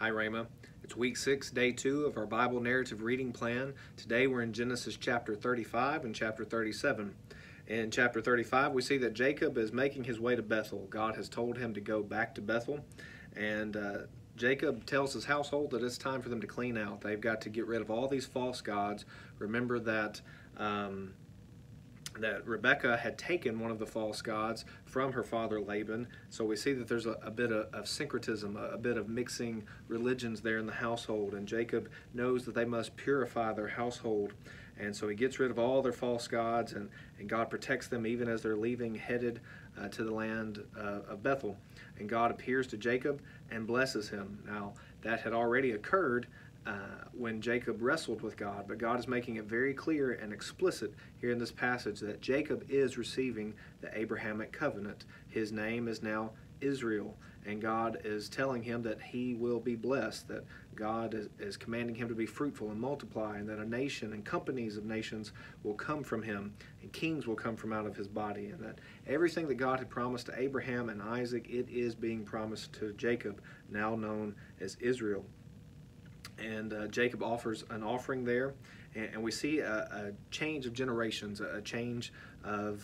Hi, Rama. It's week 6, day 2 of our Bible narrative reading plan. Today we're in Genesis chapter 35 and chapter 37. In chapter 35, we see that Jacob is making his way to Bethel. God has told him to go back to Bethel, and Jacob tells his household that it's time for them to clean out. They've got to get rid of all these false gods. Remember that that Rebekah had taken one of the false gods from her father Laban. So we see that there's a bit of syncretism, a bit of mixing religions there in the household. And Jacob knows that they must purify their household. And so he gets rid of all their false gods, and God protects them even as they're leaving, headed to the land of Bethel. And God appears to Jacob and blesses him. Now, that had already occurred when Jacob wrestled with God, but God is making it very clear and explicit here in this passage that Jacob is receiving the Abrahamic covenant. His name is now Israel, and God is telling him that he will be blessed, that God is commanding him to be fruitful and multiply, and that a nation and companies of nations will come from him, and kings will come from out of his body, and that everything that God had promised to Abraham and Isaac, it is being promised to Jacob, now known as Israel. And Jacob offers an offering there, and we see a change of generations, a change of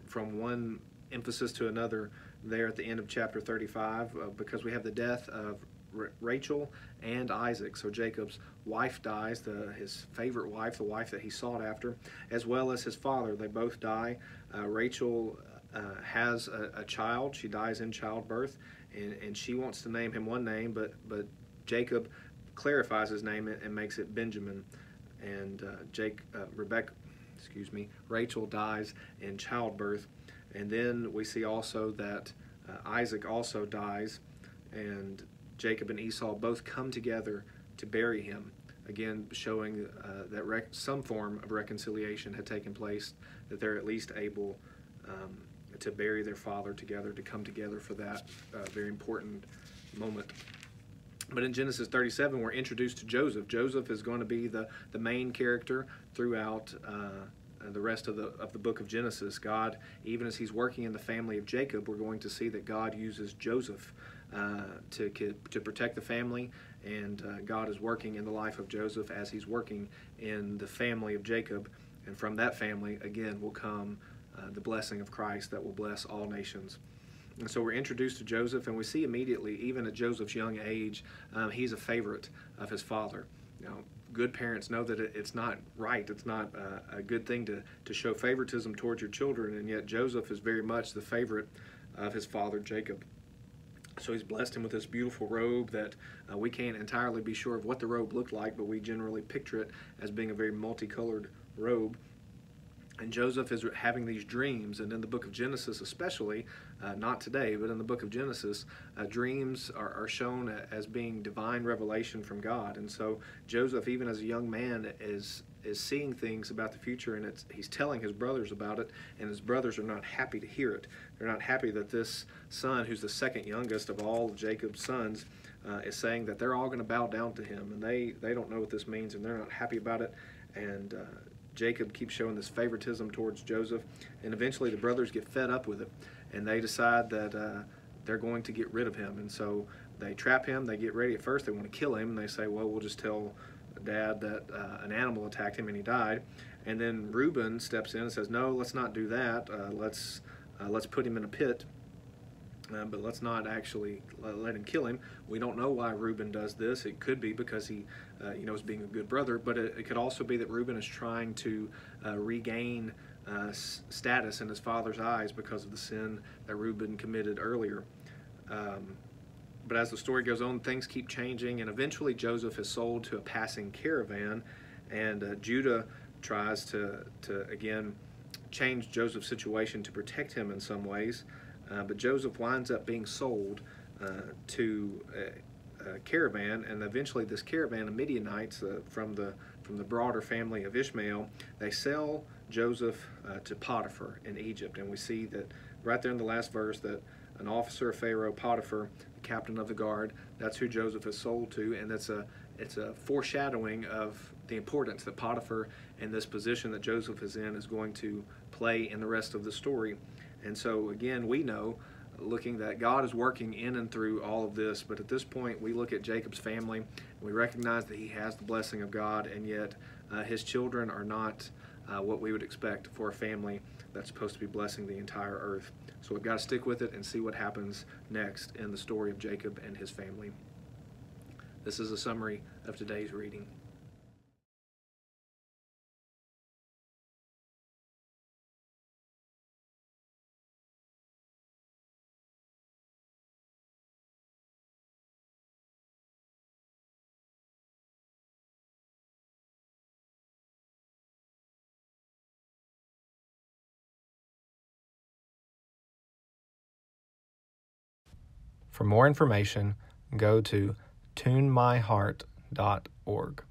from one emphasis to another there at the end of chapter 35, because we have the death of Rachel and Isaac. So Jacob's wife dies, his favorite wife, the wife that he sought after, as well as his father. They both die. Rachel has a child. She dies in childbirth, and she wants to name him one name, but Jacob clarifies his name and makes it Benjamin. And Rachel dies in childbirth. And then we see also that Isaac also dies, and Jacob and Esau both come together to bury him, again showing that some form of reconciliation had taken place, that they're at least able to bury their father together, to come together for that very important moment. But in Genesis 37, we're introduced to Joseph. Joseph is going to be the main character throughout the rest of the book of Genesis. God, even as he's working in the family of Jacob, we're going to see that God uses Joseph to protect the family, and God is working in the life of Joseph as he's working in the family of Jacob. And from that family, again, will come the blessing of Christ that will bless all nations. And so we're introduced to Joseph, and we see immediately, even at Joseph's young age, he's a favorite of his father. Now, good parents know that it's not right. It's not a good thing to show favoritism towards your children, and yet Joseph is very much the favorite of his father, Jacob. So he's blessed him with this beautiful robe that we can't entirely be sure of what the robe looked like, but we generally picture it as being a very multicolored robe. And Joseph is having these dreams, and in the book of Genesis especially, not today, but in the book of Genesis, dreams are shown as being divine revelation from God. And so Joseph, even as a young man, is seeing things about the future, and he's telling his brothers about it, and his brothers are not happy to hear it. They're not happy that this son, who's the second youngest of all of Jacob's sons, is saying that they're all going to bow down to him, and they don't know what this means, and they're not happy about it. And Jacob keeps showing this favoritism towards Joseph, and eventually the brothers get fed up with it, and they decide that they're going to get rid of him. And so they trap him. They get ready. At first they want to kill him, and they say, well, we'll just tell Dad that an animal attacked him and he died. And then Reuben steps in and says, no, let's not do that. Let's put him in a pit, but let's not actually let him kill him. We don't know why Reuben does this. It could be because he is being a good brother, but it could also be that Reuben is trying to regain status in his father's eyes because of the sin that Reuben committed earlier. But as the story goes on, things keep changing, and eventually Joseph is sold to a passing caravan, and Judah tries to again change Joseph's situation to protect him in some ways. But Joseph winds up being sold to a caravan, and eventually this caravan of Midianites from the broader family of Ishmael, they sell Joseph to Potiphar in Egypt. And we see that right there in the last verse that an officer of Pharaoh, Potiphar, the captain of the guard, that's who Joseph is sold to, and it's a foreshadowing of the importance that Potiphar and this position that Joseph is in is going to play in the rest of the story. And so again, we know, looking that God is working in and through all of this. But at this point, we look at Jacob's family, and we recognize that he has the blessing of God, and yet his children are not what we would expect for a family that's supposed to be blessing the entire earth. So we've got to stick with it and see what happens next in the story of Jacob and his family. This is a summary of today's reading. For more information, go to tunemyheart.org.